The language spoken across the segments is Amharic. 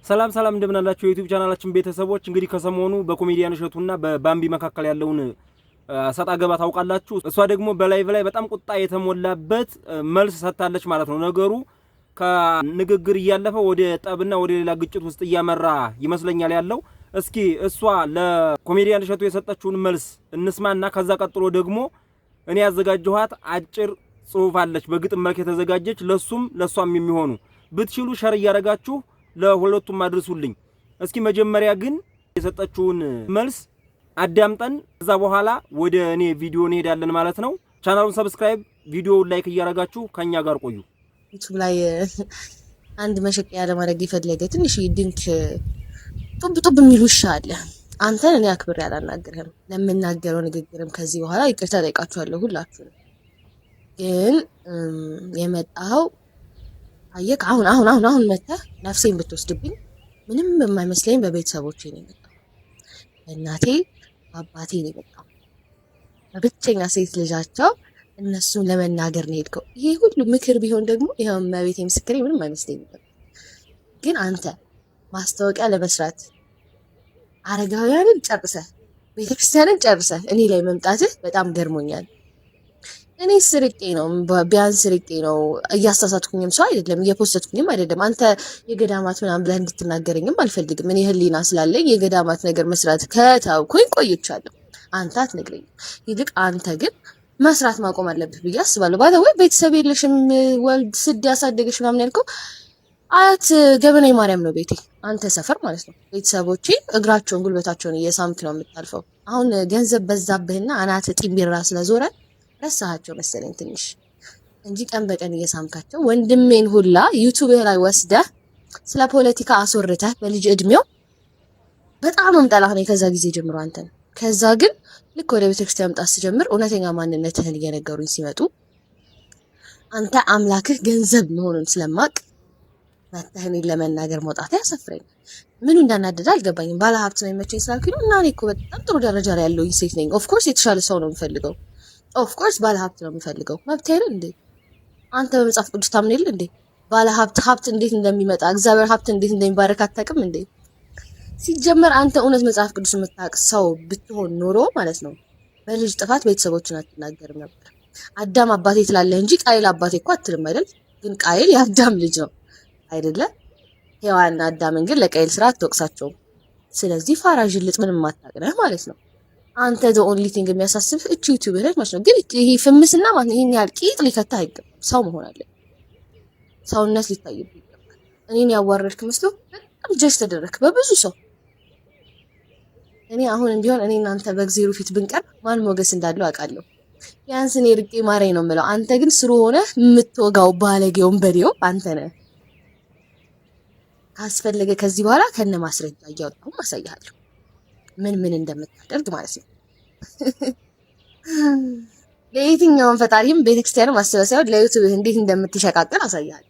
ሰላም ሰላም እንደምን አላችሁ የዩቲዩብ ቻናላችን ቤተሰቦች። እንግዲህ ከሰሞኑ በኮሜዲያን እሸቱና በባምቢ መካከል ያለውን ሰጣ ገባ ታውቃላችሁ። እሷ ደግሞ በላይቭ ላይ በጣም ቁጣ የተሞላበት መልስ ሰጥታለች ማለት ነው። ነገሩ ከንግግር እያለፈ ወደ ጠብና ወደ ሌላ ግጭት ውስጥ እያመራ ይመስለኛል ያለው። እስኪ እሷ ለኮሜዲያን እሸቱ የሰጠችውን መልስ እንስማና ከዛ ቀጥሎ ደግሞ እኔ ያዘጋጀኋት አጭር ጽሁፍ አለች በግጥም መልክ የተዘጋጀች ለሷም የሚሆኑ ብትችሉ ሸር እያደረጋችሁ ለሁለቱም አድርሱልኝ። እስኪ መጀመሪያ ግን የሰጠችውን መልስ አዳምጠን ከዛ በኋላ ወደ እኔ ቪዲዮ እንሄዳለን ማለት ነው። ቻናሉን ሰብስክራይብ፣ ቪዲዮውን ላይክ እያደረጋችሁ ከኛ ጋር ቆዩ። ዩቲዩብ ላይ አንድ መሸቂያ ለማድረግ የፈለገ ትንሽ ድንክ ጡብ የሚል ውሻ አለ። አንተን እኔ አክብሬ አላናግርህም። ለምናገረው ንግግርም ከዚህ በኋላ ይቅርታ ጠይቃችኋለሁ ሁላችሁንም። ግን የመጣው አየክ አሁን መተህ ነፍሴን ብትወስድብኝ ምንም የማይመስለኝ በቤተሰቦቼ ነው የመጣው። በእናቴ በአባቴ ነው የመጣው። በብቸኛ ሴት ልጃቸው እነሱን ለመናገር ነው የሄድከው። ይሄ ሁሉ ምክር ቢሆን ደግሞ ይሄው መቤቴ ምስክሬ ምንም አይመስለኝም ነበር። ግን አንተ ማስታወቂያ ለመስራት አረጋውያንን ጨርሰህ ቤተክርስቲያንን ጨርሰህ እኔ ላይ መምጣትህ በጣም ገርሞኛል። እኔ ስርቄ ነው ቢያንስ ስርቄ ነው፣ እያሳሳትኩኝም ሰው አይደለም፣ እየፖስተትኩኝም አይደለም። አንተ የገዳማት ምናምን ብለህ እንድትናገረኝም አልፈልግም። እኔ ህሊና ስላለኝ የገዳማት ነገር መስራት ከተውኩኝ ቆይቻለሁ። አንተ አትነግረኝም። ይልቅ አንተ ግን መስራት ማቆም አለብህ ብዬ አስባለሁ። ባለወይ ቤተሰብ የለሽም ወልድ ስድ ያሳደገሽ ምናምን ያልከው አያት ገበና ማርያም ነው ቤቴ፣ አንተ ሰፈር ማለት ነው። ቤተሰቦቼ እግራቸውን ጉልበታቸውን እየሳምክ ነው የምታልፈው። አሁን ገንዘብ በዛብህና አናት ጢምቢራ ስለዞረ ረሳሃቸው መሰለኝ ትንሽ እንጂ ቀን በቀን እየሳምካቸው ወንድሜን ሁላ ዩቲዩብ ላይ ወስደህ ስለ ፖለቲካ አስወርተህ በልጅ እድሜው በጣም እምጠላህ ነው ከዛ ጊዜ ጀምሮ አንተን። ከዛ ግን ልክ ወደ ቤተክርስቲያን መምጣት ስጀምር እውነተኛ ማንነትህን እየነገሩኝ ሲመጡ አንተ አምላክህ ገንዘብ መሆኑን ስለማቅ መተህ እኔን ለመናገር መውጣት ያሰፍረኛል። ምኑ እንዳናደደ አልገባኝም። ባለሀብት ነው የመቸኝ ስላልኩኝ እና እኔ እኮ በጣም ጥሩ ደረጃ ላይ ያለውኝ ሴት ነኝ። ኦፍኮርስ የተሻለ ሰው ነው የምፈልገው። ኦፍኮርስ ባለሀብት ነው የምፈልገው። መብት አይደል እንዴ? አንተ በመጽሐፍ ቅዱስ ታምን የለ እንዴ? ባለሀብት ሀብት እንዴት እንደሚመጣ እግዚአብሔር ሀብት እንዴት እንደሚባረክ አታውቅም እንዴ? ሲጀመር አንተ እውነት መጽሐፍ ቅዱስ የምታውቅ ሰው ብትሆን ኖሮ ማለት ነው በልጅ ጥፋት ቤተሰቦችን አትናገርም ነበር። አዳም አባቴ ትላለህ እንጂ ቃይል አባቴ እኮ አትልም አይደል? ግን ቃይል የአዳም ልጅ ነው አይደለ? ሔዋንና አዳምን ግን ለቃይል ስራ አትወቅሳቸውም። ስለዚህ ፋራ ጅልጥ ምንም ማታውቅ ነህ ማለት ነው። አንተ the only thing የሚያሳስብህ እቺ ዩቲዩብ ላይ ማለት ነው። ግን ይሄ ፍምስና ማለት ነው ይሄን ያህል ቂጥ ሊከታ አይገባም። ሰው መሆን አለ፣ ሰውነት ሊታይብህ ይገባል። እኔን ያዋረድክ መስሎ በጣም ጀጅ ተደረክ በብዙ ሰው። እኔ አሁንም ቢሆን እኔ እናንተ በእግዚአብሔር ፊት ብንቀር ማን ሞገስ እንዳለው አውቃለሁ። ቢያንስ እኔ ርቄ ማረኝ ነው የምለው። አንተ ግን ስሩ ሆነ የምትወጋው ባለጌውን በዴው አንተ ነህ። ካስፈለገ ከዚህ በኋላ ከነ ማስረጃ እያወጣሁ ማሳያለሁ ምን እንደምታደርግ ማለት ነው። ለየትኛውም ፈጣሪም ቤተክርስቲያንም አስተሳሰብ ለዩቲዩብ እንዴት እንደምትሸቃቀል አሳያለሁ።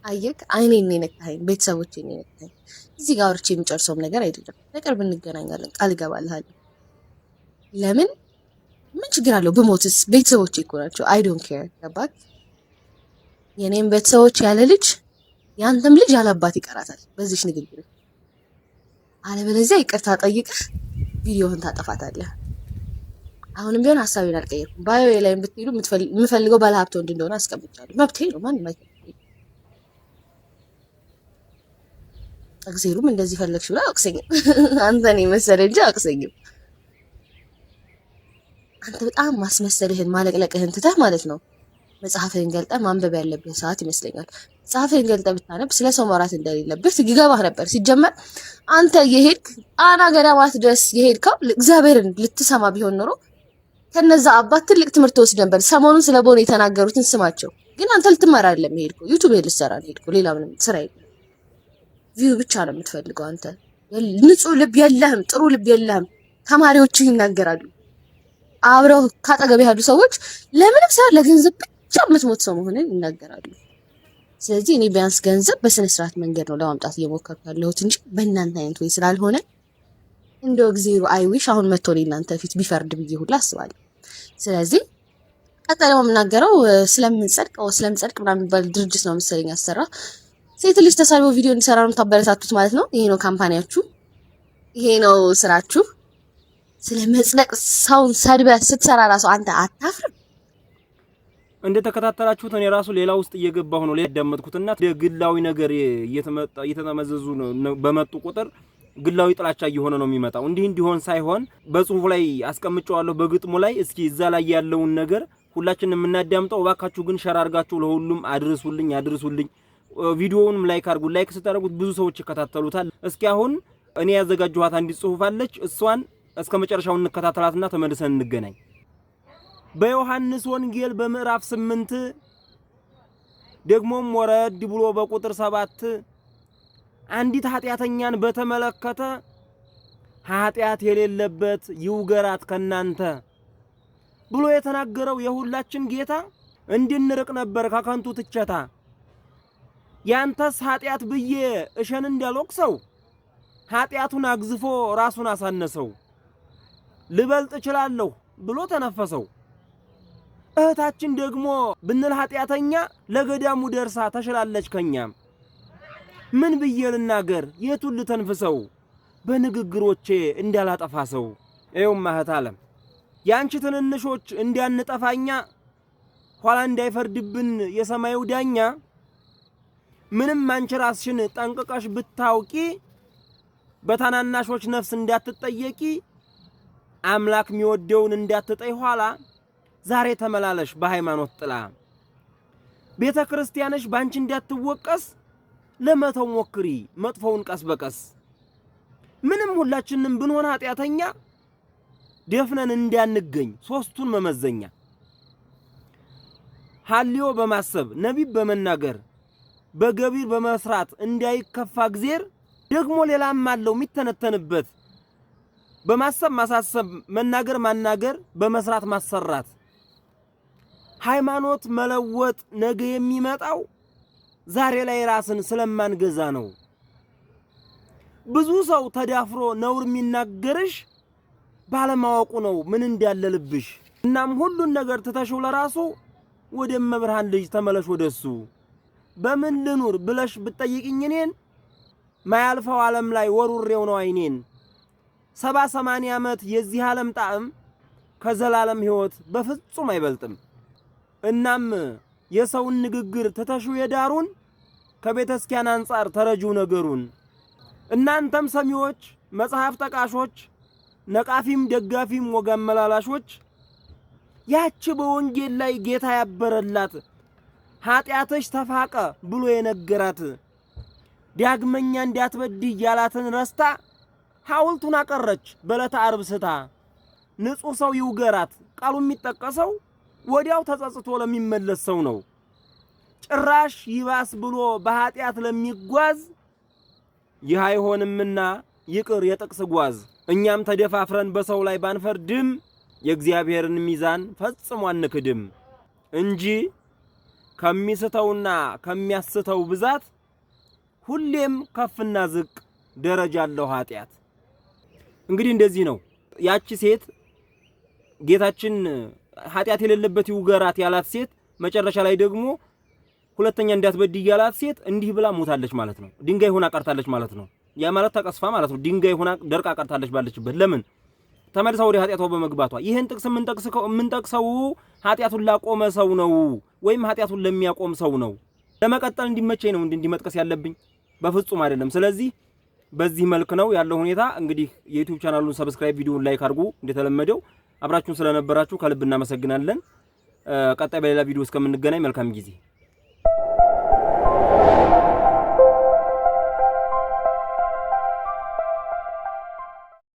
አየክ አይኔን ነካኸኝ፣ ቤተሰቦቼን ነካኸኝ። እዚህ ጋር አውርቼ የሚጨርሰውም ነገር አይደለም። በቅርብ እንገናኛለን ቃል እገባልሃለሁ። ለምን ምን ችግር አለው ብሞትስ? ቤተሰቦቼ እኮ ናቸው። አይ ዶንት ኬር ገባክ? የኔም ቤተሰቦች ያለ ልጅ ያንተም ልጅ ያለ አባት ይቀራታል በዚህ ንግግር። አለበለዚያ ይቅርታ ጠይቀህ ቪዲዮውን ታጠፋታለህ። አሁንም ቢሆን ሐሳቤን አልቀየርኩም። ባዮ ላይ ብትሄዱ የምፈልገው ባለሀብት ወንድ እንደሆነ አስቀምጫለሁ። መብቴ ነው። ማንም አይከለክልም። እግዚአብሔርም እንደዚህ ፈለግሽ ብላ አቅሰኝም። አንተን የመሰለ እንጂ አቅሰኝም። አንተ በጣም ማስመሰልህን ማለቅለቅህን ትተህ ማለት ነው መጽሐፍህን ገልጠህ ማንበብ ያለብህ ሰዓት ይመስለኛል። መጽሐፍህን ገልጠህ ብታነብ ስለ ሰው ማውራት እንደሌለብህ ይገባህ ነበር። ሲጀመር አንተ የሄድክ ጣና ገዳማት ድረስ የሄድከው እግዚአብሔርን ልትሰማ ቢሆን ኖሮ ከነዛ አባት ትልቅ ትምህርት ወስድ ነበር። ሰሞኑን ስለ ቦን የተናገሩትን ስማቸው። ግን አንተ ልትማር አይደለም የሄድከው፣ ዩቲዩብ ልትሰራ ነው የሄድከው። ሌላ ምንም ስራ የለም። ቪው ብቻ ነው የምትፈልገው አንተ። ንጹህ ልብ የለህም፣ ጥሩ ልብ የለህም። ተማሪዎችህ ይናገራሉ። አብረው ካጠገብ ያሉ ሰዎች ለምንም ሳይሆን ለገንዘብ ብቻ የምትሞት ሰው መሆንን ይናገራሉ። ስለዚህ እኔ ቢያንስ ገንዘብ በስነ ስርዓት መንገድ ነው ለማምጣት እየሞከርኩ ያለሁት እንጂ በእናንተ አይነት ወይ ስላልሆነ እንደው እግዚአብሔር አይዊሽ አሁን መጥቶ እናንተ ፊት ቢፈርድ ብዬ ሁላ አስባለሁ። ስለዚህ ቀጣይ የምናገረው ስለምንጸድቅ ምናምን የሚባል ድርጅት ነው መሰለኝ ያሰራ ሴት ልጅ ተሳልቦ ቪዲዮ እንዲሰራ ነው ታበረታቱት ማለት ነው። ይሄ ነው ካምፓኒያችሁ፣ ይሄ ነው ስራችሁ። ስለመጽደቅ ሰውን ሰድበህ ስትሰራ ራሱ አንተ አታፍርም? እንደተከታተላችሁት እኔ ራሱ ሌላ ውስጥ እየገባሁ ነው ያዳመጥኩትና ግላዊ ነገር እየተመዘዙ ነው በመጡ ቁጥር ግላዊ ጥላቻ እየሆነ ነው የሚመጣው። እንዲህ እንዲሆን ሳይሆን በጽሁፍ ላይ አስቀምጨዋለሁ በግጥሙ ላይ። እስኪ እዛ ላይ ያለውን ነገር ሁላችንም የምናዳምጠው። እባካችሁ ግን ሸር አድርጋችሁ ለሁሉም አድርሱልኝ። ቪዲዮውንም ላይክ አድርጉ። ላይክ ስታደርጉት ብዙ ሰዎች ይከታተሉታል። እስኪ አሁን እኔ ያዘጋጀኋት አንዲት ጽሁፍ አለች። እሷን እስከ መጨረሻው እንከታተላትና ተመልሰን እንገናኝ። በዮሐንስ ወንጌል በምዕራፍ 8 ደግሞም ወረድ ብሎ በቁጥር 7 አንዲት ኃጢአተኛን በተመለከተ ኃጢአት የሌለበት ይውገራት ከናንተ ብሎ የተናገረው የሁላችን ጌታ እንድንርቅ ነበር ከከንቱ ትቸታ። ያንተስ ኃጢአት ብዬ እሸን እንዳልወቅሰው ኃጢአቱን አግዝፎ ራሱን አሳነሰው። ልበልጥ እችላለሁ ብሎ ተነፈሰው። እህታችን ደግሞ ብንል ኃጢአተኛ ለገዳሙ ደርሳ ተሽላለች ከኛ። ምን ብዬ ልናገር የቱን ልተንፍሰው በንግግሮቼ እንዳላጠፋ ሰው። ይኸውም እህት ዓለም ያንቺ ትንንሾች እንዲያንጠፋኛ ኋላ እንዳይፈርድብን የሰማዩ ዳኛ ምንም አንቺ ራስሽን ጠንቅቀሽ ብታውቂ በታናናሾች ነፍስ እንዳትጠየቂ አምላክ የሚወደውን እንዳትጠይ ኋላ ዛሬ ተመላለሽ በሃይማኖት ጥላ ቤተ ክርስቲያንሽ ባንቺ እንዳትወቀስ ለመተው ሞክሪ መጥፎውን ቀስ በቀስ ምንም ሁላችንም ብንሆን ኃጢአተኛ ደፍነን እንዳንገኝ ሶስቱን መመዘኛ ሐልዮ በማሰብ ነቢብ በመናገር በገቢር በመስራት እንዳይከፋ እግዚአብሔር ደግሞ ሌላም አለው የሚተነተንበት በማሰብ ማሳሰብ መናገር ማናገር በመስራት ማሰራት ሃይማኖት መለወጥ ነገ የሚመጣው ዛሬ ላይ ራስን ስለማንገዛ ነው። ብዙ ሰው ተዳፍሮ ነውር የሚናገርሽ ባለማወቁ ነው ምን እንዳለልብሽ። እናም ሁሉን ነገር ትተሽው ለራሱ ወደ መብርሃን ልጅ ተመለሽ ወደሱ። በምን ልኑር ብለሽ ብትጠይቅኝ እኔን ማያልፈው ዓለም ላይ ወሩሬው ነው አይኔን። 70-80 ዓመት የዚህ ዓለም ጣዕም ከዘላለም ሕይወት በፍጹም አይበልጥም። እናም የሰውን ንግግር ትተሽው የዳሩን ከቤተክርስቲያን አንጻር ተረጂው ነገሩን። እናንተም ሰሚዎች መጽሐፍ ጠቃሾች ነቃፊም ደጋፊም ወገን መላላሾች ያቺ በወንጌል ላይ ጌታ ያበረላት ኃጢአትሽ ተፋቀ ብሎ የነገራት ዳግመኛ እንዳትበድይ ያላትን ረስታ ሐውልቱን አቀረች በዕለተ ዓርብ ስታ። ንጹህ ሰው ይውገራት ቃሉ የሚጠቀሰው ወዲያው ተጸጽቶ ለሚመለስ ሰው ነው። ጭራሽ ይባስ ብሎ በኃጢአት ለሚጓዝ ይህ አይሆንምና ይቅር የጥቅስ ጓዝ። እኛም ተደፋፍረን በሰው ላይ ባንፈርድም የእግዚአብሔርን ሚዛን ፈጽሞ አንክድም እንጂ ከሚስተውና ከሚያስተው ብዛት ሁሌም ከፍና ዝቅ ደረጃ አለው ኃጢአት። እንግዲህ እንደዚህ ነው ያቺ ሴት ጌታችን ኃጢአት የሌለበት ይውገራት ያላት ሴት መጨረሻ ላይ ደግሞ ሁለተኛ እንዳትበድይ ያላት ሴት እንዲህ ብላ ሞታለች ማለት ነው። ድንጋይ ሆና ቀርታለች ማለት ነው። ያ ማለት ተቀስፋ ማለት ነው። ድንጋይ ሆና ደርቃ ቀርታለች ባለችበት። ለምን ተመልሳ ወደ ኃጢአቷ በመግባቷ። ይሄን ጥቅስ የምንጠቅሰው ኃጢአቱን ላቆመ ሰው ነው ወይም ኃጢአቱን ለሚያቆም ሰው ነው። ለመቀጠል እንዲመቸኝ ነው እንዲመጥቀስ ያለብኝ በፍጹም አይደለም። ስለዚህ በዚህ መልክ ነው ያለው ሁኔታ። እንግዲህ የዩቲዩብ ቻናሉን ሰብስክራይብ፣ ቪዲዮውን ላይክ አድርጉ። እንደተለመደው አብራችሁን ስለነበራችሁ ከልብ እናመሰግናለን። ቀጣይ በሌላ ቪዲዮ እስከምንገናኝ መልካም ጊዜ